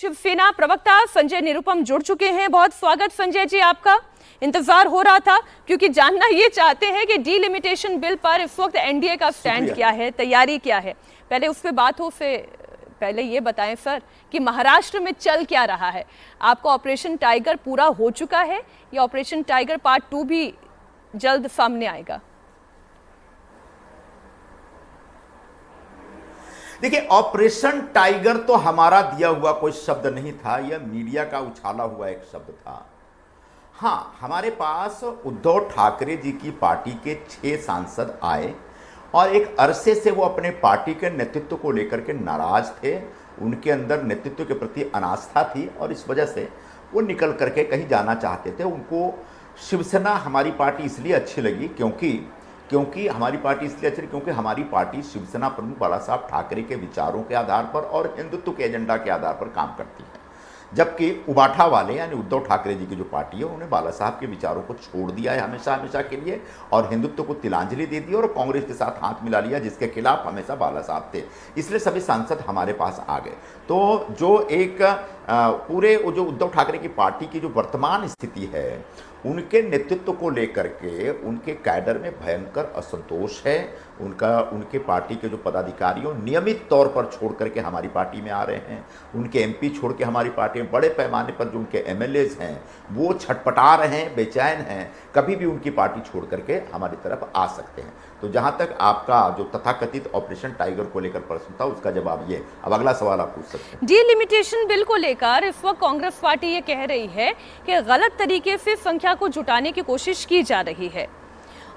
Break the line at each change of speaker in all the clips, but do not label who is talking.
शिवसेना प्रवक्ता संजय निरुपम जुड़ चुके हैं। बहुत स्वागत संजय जी आपका। इंतजार हो रहा था क्योंकि जानना ये चाहते हैं कि डीलिमिटेशन बिल पर इस वक्त एनडीए का स्टैंड क्या है, तैयारी क्या है। पहले उस पर बात हो, से पहले ये बताएं सर कि महाराष्ट्र में चल क्या रहा है। आपका ऑपरेशन टाइगर पूरा हो चुका है या ऑपरेशन टाइगर पार्ट 2 भी जल्द सामने आएगा?
देखिए, ऑपरेशन टाइगर तो हमारा दिया हुआ कोई शब्द नहीं था, यह मीडिया का उछाला हुआ एक शब्द था। हाँ, हमारे पास उद्धव ठाकरे जी की पार्टी के 6 सांसद आए और एक अरसे से वो अपने पार्टी के नेतृत्व को लेकर के नाराज थे। उनके अंदर नेतृत्व के प्रति अनास्था थी और इस वजह से वो निकल करके कहीं जाना चाहते थे। उनको शिवसेना हमारी पार्टी इसलिए अच्छी लगी क्योंकि हमारी पार्टी इसलिए अच्छी, क्योंकि हमारी पार्टी शिवसेना प्रमुख बाला साहब ठाकरे के विचारों के आधार पर और हिंदुत्व के एजेंडा के आधार पर काम करती है। जबकि उबाठा वाले यानी उद्धव ठाकरे जी की जो पार्टी है उन्होंने बाला साहब के विचारों को छोड़ दिया है हमेशा हमेशा के लिए और हिंदुत्व को तिलांजलि दे दी और कांग्रेस के साथ हाथ मिला लिया, जिसके खिलाफ हमेशा बाला साहब थे। इसलिए सभी सांसद हमारे पास आ गए। तो जो एक पूरे जो उद्धव ठाकरे की पार्टी की जो वर्तमान स्थिति है, उनके नेतृत्व को लेकर के उनके कैडर में भयंकर असंतोष है। उनके पार्टी के जो पदाधिकारियों नियमित तौर पर छोड़ करके हमारी पार्टी में आ रहे हैं। उनके एमपी छोड़ के हमारी पार्टी में बड़े पैमाने पर जो उनके एमएलएज हैं वो छटपटा रहे हैं, बेचैन हैं, कभी भी उनकी पार्टी छोड़ करके हमारी तरफ आ सकते हैं। तो जहां तक आपका जो तथाकथित ऑपरेशन टाइगर को लेकर प्रश्न था उसका जवाब ये। अब अगला सवाल आप पूछ सकते हैं।
डीलिमिटेशन बिल को लेकर इस वक्त कांग्रेस पार्टी ये कह रही है कि गलत तरीके से संख्या को जुटाने की कोशिश की जा रही है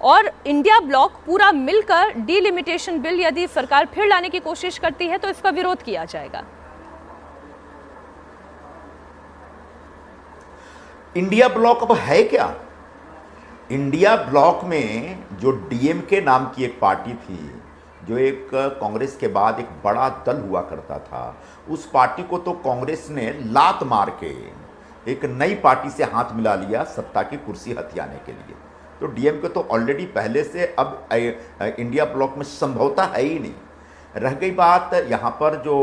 और इंडिया ब्लॉक पूरा मिलकर डीलिमिटेशन बिल यदि सरकार फिर लाने की कोशिश करती है तो इसका विरोध किया जाएगा।
इंडिया ब्लॉक अब है क्या? इंडिया ब्लॉक में जो डीएमके नाम की एक पार्टी थी, जो एक कांग्रेस के बाद एक बड़ा दल हुआ करता था, उस पार्टी को तो कांग्रेस ने लात मार के एक नई पार्टी से हाथ मिला लिया सत्ता की कुर्सी हथियाने के लिए। तो डीएमके तो ऑलरेडी पहले से अब इंडिया ब्लॉक में संभवतः है ही नहीं। रह गई बात यहाँ पर जो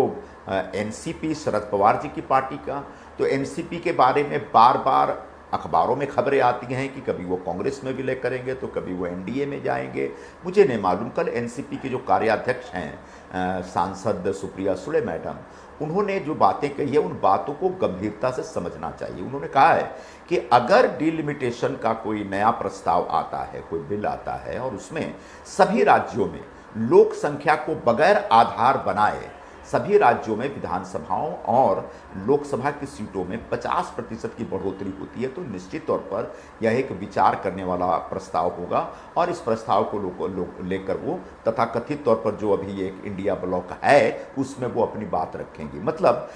एनसीपी शरद पवार जी की पार्टी का, तो एनसीपी के बारे में बार बार अखबारों में खबरें आती हैं कि कभी वो कांग्रेस में विलय करेंगे तो कभी वो एनडीए में जाएंगे। मुझे नहीं मालूम। कल एनसीपी के जो कार्याध्यक्ष हैं सांसद सुप्रिया सुले मैडम, उन्होंने जो बातें कही है उन बातों को गंभीरता से समझना चाहिए। उन्होंने कहा है कि अगर डीलिमिटेशन का कोई नया प्रस्ताव आता है, कोई बिल आता है और उसमें सभी राज्यों में लोक संख्या को बगैर आधार बनाए सभी राज्यों में विधानसभाओं और लोकसभा की सीटों में 50% की बढ़ोतरी होती है, तो निश्चित तौर पर यह एक विचार करने वाला प्रस्ताव होगा और इस प्रस्ताव को लेकर वो तथाकथित तौर पर जो अभी एक इंडिया ब्लॉक है उसमें वो अपनी बात रखेंगी। मतलब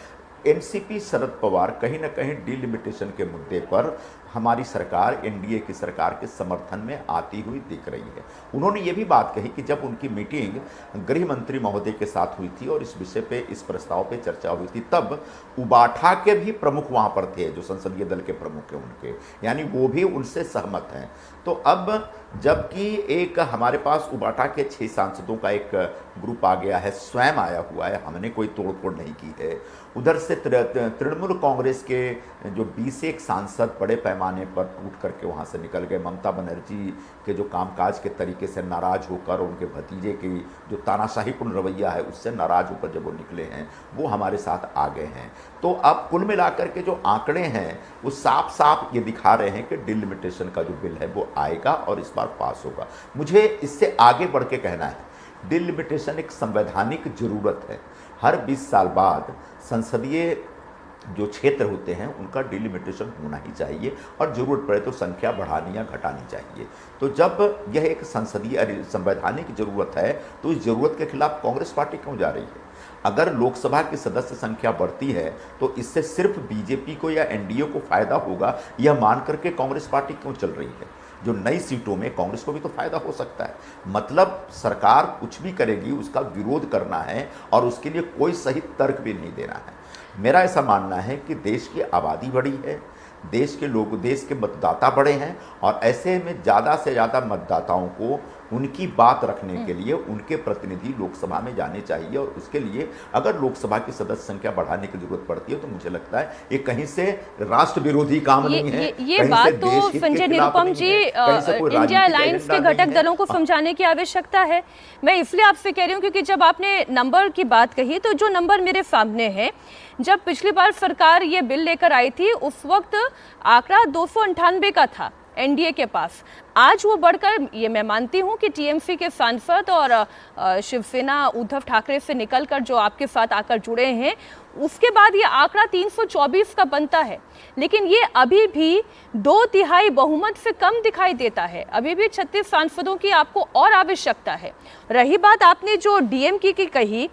एनसीपी शरद पवार कहीं ना कहीं डीलिमिटेशन के मुद्दे पर हमारी सरकार, एनडीए की सरकार के समर्थन में आती हुई दिख रही है। उन्होंने ये भी बात कही कि जब उनकी मीटिंग गृह मंत्री महोदय के साथ हुई थी और इस विषय पे, इस प्रस्ताव पे चर्चा हुई थी, तब उबाठा के भी प्रमुख वहाँ पर थे, जो संसदीय दल के प्रमुख हैं उनके, यानी वो भी उनसे सहमत हैं। तो अब जबकि एक हमारे पास उबाठा के 6 सांसदों का एक ग्रुप आ गया है, स्वयं आया हुआ है, हमने कोई तोड़फोड़ नहीं की है। उधर से तृणमूल कांग्रेस के जो 21 सांसद बड़े पैमाने पर टूट करके वहाँ से निकल गए। ममता बनर्जी के जो कामकाज के तरीके से नाराज होकर, उनके भतीजे की जो तानाशाहीपूर्ण रवैया है उससे नाराज होकर जब वो निकले हैं, वो हमारे साथ आ गए हैं। तो अब कुल मिलाकर के जो आंकड़े हैं वो साफ साफ ये दिखा रहे हैं कि डीलिमिटेशन का जो बिल है वो आएगा और इस बार पास होगा। मुझे इससे आगे बढ़ के कहना है, डीलिमिटेशन एक संवैधानिक जरूरत है। हर 20 साल बाद संसदीय जो क्षेत्र होते हैं उनका डिलिमिटेशन होना ही चाहिए और ज़रूरत पड़े तो संख्या बढ़ानी या घटानी चाहिए। तो जब यह एक संसदीय संवैधानिक ज़रूरत है तो इस ज़रूरत के खिलाफ कांग्रेस पार्टी क्यों जा रही है? अगर लोकसभा की सदस्य संख्या बढ़ती है तो इससे सिर्फ बीजेपी को या एनडीए को फायदा होगा, यह मान करके कांग्रेस पार्टी क्यों चल रही है? जो नई सीटों में कांग्रेस को भी तो फायदा हो सकता है। मतलब सरकार कुछ भी करेगी उसका विरोध करना है और उसके लिए कोई सही तर्क भी नहीं देना है। मेरा ऐसा मानना है कि देश की आबादी बड़ी है, देश के लोग, देश के मतदाता बड़े हैं, और ऐसे में ज़्यादा से ज़्यादा मतदाताओं को उनकी बात रखने के लिए उनके प्रतिनिधि लोकसभा में जाने चाहिए। और उसके लिए अगर लोकसभा की सदस्य संख्या बढ़ाने की जरूरत पड़ती है तो मुझे लगता है ये कहीं से राष्ट्र विरोधी काम नहीं है।
ये बात तो संजय निरुपम जी इंडिया अलायंस के घटक दलों को समझाने की आवश्यकता है। मैं इसलिए आपसे कह रही हूँ क्योंकि जब आपने नंबर की बात कही तो जो नंबर मेरे सामने है, जब पिछली बार सरकार ये बिल लेकर आई थी उस वक्त आंकड़ा 298 का था एनडीए के पास। आज वो बढ़कर, ये मैं मानती हूँ कि टीएमसी के सांसद और शिवसेना उद्धव ठाकरे से निकलकर जो आपके साथ आकर जुड़े हैं, उसके बाद ये आंकड़ा 324 का बनता है, लेकिन ये अभी भी 2/3 बहुमत से कम दिखाई देता है। अभी भी 36 सांसदों की आपको और आवश्यकता है। रही बात आपने जो डीएमके की कही,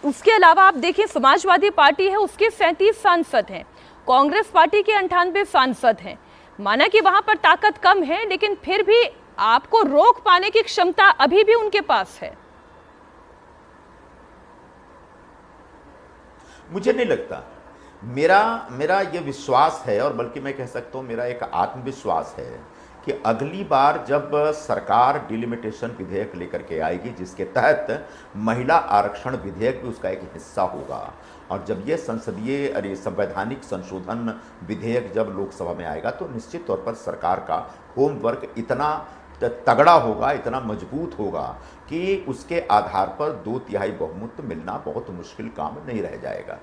उसके अलावा आप देखिए समाजवादी पार्टी है, उसके 37 सांसद हैं, कांग्रेस पार्टी के 98 सांसद हैं। माना कि वहां पर ताकत कम है, लेकिन फिर भी आपको रोक पाने की क्षमता अभी भी उनके पास है।
मुझे नहीं लगता। मेरा ये विश्वास है, और बल्कि मैं कह सकता हूं मेरा एक आत्मविश्वास है कि अगली बार जब सरकार डिलिमिटेशन विधेयक लेकर के आएगी, जिसके तहत महिला आरक्षण विधेयक भी उसका एक हिस्सा होगा, और जब ये संवैधानिक संशोधन विधेयक जब लोकसभा में आएगा तो निश्चित तौर पर सरकार का होमवर्क इतना तगड़ा होगा, इतना मजबूत होगा कि उसके आधार पर 2/3 बहुमत मिलना बहुत मुश्किल काम नहीं रह जाएगा।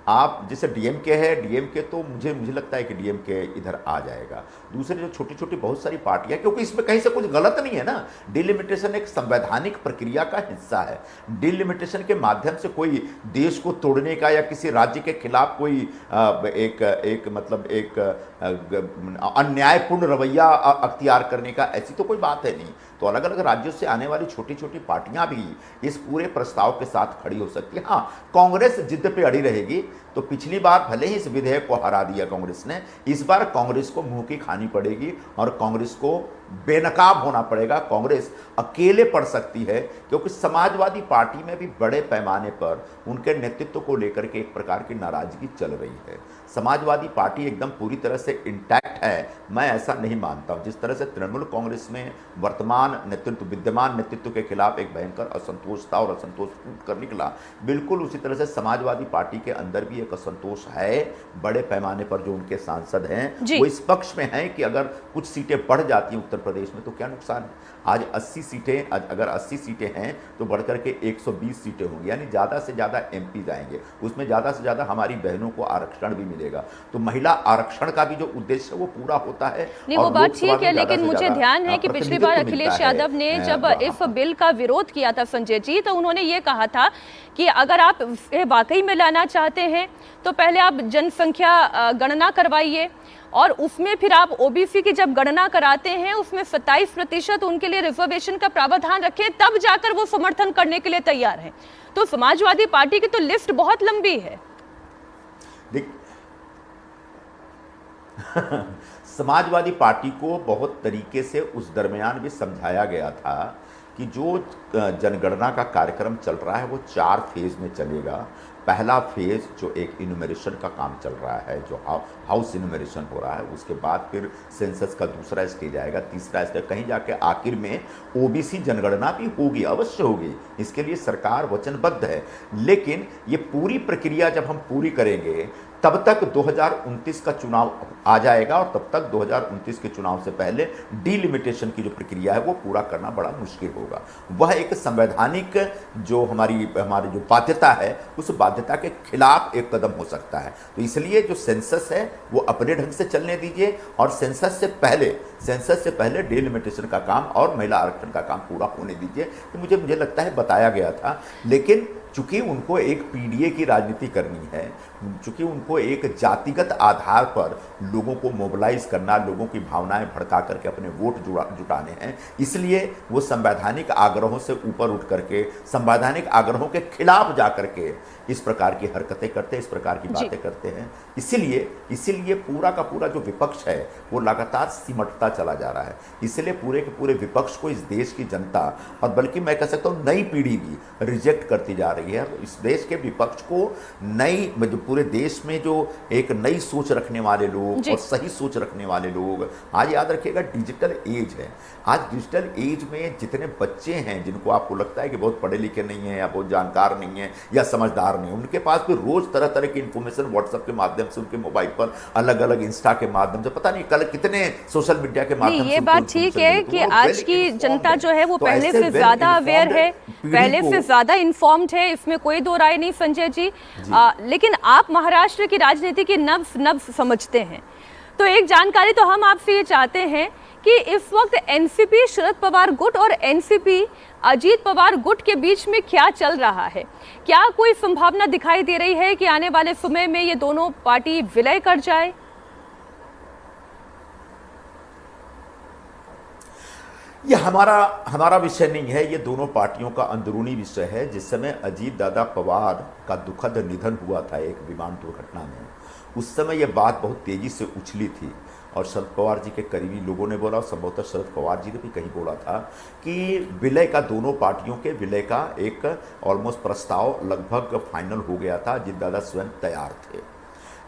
आप जैसे डीएमके है, डीएमके तो मुझे लगता है कि डीएमके इधर आ जाएगा। दूसरे जो छोटी छोटी बहुत सारी पार्टियां, क्योंकि इसमें कहीं से कुछ गलत नहीं है ना। डिलिमिटेशन एक संवैधानिक प्रक्रिया का हिस्सा है। डिलिमिटेशन के माध्यम से कोई देश को तोड़ने का या किसी राज्य के खिलाफ कोई एक अन्यायपूर्ण रवैया अख्तियार करने का ऐसी तो कोई बात है नहीं। तो अलग अलग राज्यों से आने वाली छोटी छोटी पार्टियां भी इस पूरे प्रस्ताव के साथ खड़ी हो सकती है। हाँ, कांग्रेस जिद पे अड़ी रहेगी। तो पिछली बार भले ही इस विधेयक को हरा दिया कांग्रेस ने, इस बार कांग्रेस को मुंह की खानी पड़ेगी और कांग्रेस को बेनकाब होना पड़ेगा। कांग्रेस अकेले पड़ सकती है, क्योंकि समाजवादी पार्टी में भी बड़े पैमाने पर उनके नेतृत्व को लेकर के एक प्रकार की नाराजगी चल रही है। समाजवादी पार्टी एकदम पूरी तरह से इंटैक्ट है, मैं ऐसा नहीं मानता हूं। जिस तरह से तृणमूल कांग्रेस में विद्यमान नेतृत्व के खिलाफ एक भयंकर असंतोष था और असंतोष फूट कर निकला, बिल्कुल उसी तरह से समाजवादी पार्टी के अंदर भी एक असंतोष है। बड़े पैमाने पर जो उनके सांसद हैं वो इस पक्ष में हैं कि अगर कुछ सीटें बढ़ जाती हैं उत्तर प्रदेश में तो क्या नुकसान है। आज 80 सीटें, अगर 80 सीटें हैं तो बढ़कर के 120 सीटें होंगी, यानी ज़्यादा से ज़्यादा एमपी जाएंगे, उसमें ज़्यादा से ज़्यादा हमारी बहनों को आरक्षण भी मिलेगा। तो महिला आरक्षण का भी जो उद्देश्य है वो पूरा होता है।
नहीं, वो बात ठीक है, लेकिन मुझे ध्यान है कि पिछली बार अखिलेश यादव ने जब इस बिल का विरोध किया था संजय जी, तो उन्होंने ये कहा था कि अगर आप वाकई में लाना चाहते हैं तो पहले आप जनसंख्या गणना करवाइए, और उसमें फिर आप ओबीसी की जब गणना कराते हैं उसमें 27% उनके लिए रिजर्वेशन का प्रावधान रखें, तब जाकर वो समर्थन करने के लिए तैयार हैं। तो समाजवादी पार्टी की तो लिस्ट बहुत लंबी है।
समाजवादी पार्टी को बहुत तरीके से उस दरमियान भी समझाया गया था कि जो जनगणना का कार्यक्रम चल रहा है वो 4 फेज में चलेगा। पहला फेज जो एक इन्यूमरेशन का काम चल रहा है, जो हाउस इन्यूमरेशन हो रहा है, उसके बाद फिर सेंसस का दूसरा स्टेज आएगा, तीसरा स्टेज, कहीं जाके आखिर में ओबीसी जनगणना भी होगी, अवश्य होगी। इसके लिए सरकार वचनबद्ध है। लेकिन ये पूरी प्रक्रिया जब हम पूरी करेंगे तब तक 2029 का चुनाव आ जाएगा, और तब तक 2029 के चुनाव से पहले डिलिमिटेशन की जो प्रक्रिया है वो पूरा करना बड़ा मुश्किल होगा। वह एक संवैधानिक जो हमारी जो बाध्यता है, उस बाध्यता के खिलाफ एक कदम हो सकता है। तो इसलिए जो सेंसस है वो अपने ढंग से चलने दीजिए, और सेंसस से पहले डिलिमिटेशन का काम और महिला आरक्षण का काम पूरा होने दीजिए। तो मुझे लगता है बताया गया था। लेकिन चूंकि उनको एक पीडीए की राजनीति करनी है, चूंकि उनको एक जातिगत आधार पर लोगों को मोबिलाइज करना, लोगों की भावनाएं भड़का करके अपने वोट जुटाने हैं, इसलिए वो संवैधानिक आग्रहों से ऊपर उठ करके संवैधानिक आग्रहों के खिलाफ जा करके इस प्रकार की हरकतें करते हैं, इस प्रकार की बातें करते हैं। इसीलिए पूरा का पूरा जो विपक्ष है वो लगातार सिमटता चला जा रहा है। इसलिए पूरे के पूरे विपक्ष को इस देश की जनता, और बल्कि मैं कह सकता हूँ नई पीढ़ी भी रिजेक्ट करती जा रही रही है। तो इस देश के विपक्ष को नई, जो पूरे देश में जो एक नई सोच रखने वाले लोग और सही सोच रखने वाले लोग, आज याद रखिएगा डिजिटल एज है। आज डिजिटल एज में जितने बच्चे हैं जिनको आपको लगता है कि बहुत पढ़े लिखे नहीं है या बहुत जानकार नहीं है या समझदार नहीं है, उनके पास भी रोज तरह तरह की इंफॉर्मेशन व्हाट्सएप के माध्यम से, उनके मोबाइल पर अलग अलग इंस्टा के माध्यम से, पता नहीं कल कितने सोशल मीडिया के माध्यम से।
ये बात ठीक है कि आज की जनता जो है वो पहले से ज्यादा अवेयर है, पहले से ज्यादा इन्फॉर्म्ड है, इसमें कोई दो राय नहीं संजय जी। लेकिन आप महाराष्ट्र की राजनीति की नब्ज समझते हैं, तो एक जानकारी तो हम आपसे ये चाहते हैं कि इस वक्त एनसीपी शरद पवार गुट और एनसीपी अजीत पवार गुट के बीच में क्या चल रहा है? क्या कोई संभावना दिखाई दे रही है कि आने वाले समय में ये दोनों पार्टी विलय कर जाए?
ये हमारा विषय नहीं है, ये दोनों पार्टियों का अंदरूनी विषय है। जिस समय अजीत दादा पवार का दुखद निधन हुआ था एक विमान दुर्घटना में, उस समय यह बात बहुत तेजी से उछली थी और शरद पवार जी के करीबी लोगों ने बोला, और संभवतः शरद पवार जी ने भी कहीं बोला था कि विलय का, दोनों पार्टियों के विलय का एक ऑलमोस्ट प्रस्ताव लगभग फाइनल हो गया था। अजीत दादा स्वयं तैयार थे,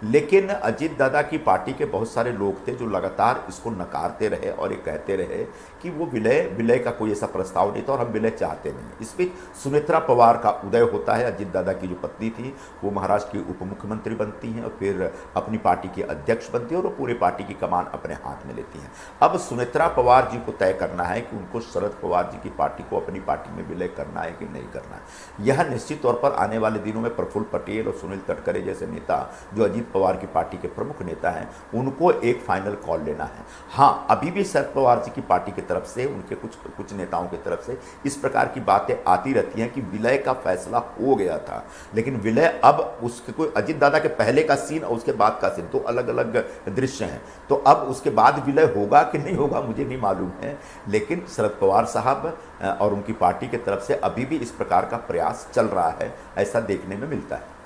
लेकिन अजीत दादा की पार्टी के बहुत सारे लोग थे जो लगातार इसको नकारते रहे और ये कहते रहे कि वो विलय का कोई ऐसा प्रस्ताव नहीं था और हम विलय चाहते नहीं। इस बीच सुनेत्रा पवार का उदय होता है। अजीत दादा की जो पत्नी थी वो महाराष्ट्र की उप मुख्यमंत्री बनती हैं और फिर अपनी पार्टी की अध्यक्ष बनती है और वो पूरे पार्टी की कमान अपने हाथ में लेती हैं। अब सुनेत्रा पवार जी को तय करना है कि उनको शरद पवार जी की पार्टी को अपनी पार्टी में विलय करना है कि नहीं करना है। यह निश्चित तौर पर आने वाले दिनों में प्रफुल्ल पटेल और सुनील तटकरे जैसे नेता, जो अजीत पवार की पार्टी के प्रमुख नेता हैं, उनको एक फाइनल कॉल लेना है। हाँ, अभी भी शरद पवार जी की पार्टी की तरफ से, उनके कुछ नेताओं की तरफ से इस प्रकार की बातें आती रहती हैं कि विलय का फैसला हो गया था, लेकिन विलय अब उसके कोई, अजीत दादा के पहले का सीन और उसके बाद का सीन तो अलग अलग दृश्य हैं, तो अब उसके बाद विलय होगा कि नहीं होगा मुझे नहीं मालूम है। लेकिन शरद पवार साहब और उनकी पार्टी की तरफ से अभी भी इस प्रकार का प्रयास चल रहा है, ऐसा देखने में मिलता है।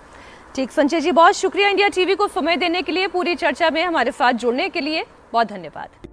ठीक संजय जी, बहुत शुक्रिया इंडिया टीवी को समय देने के लिए, पूरी चर्चा में हमारे साथ जुड़ने के लिए बहुत धन्यवाद।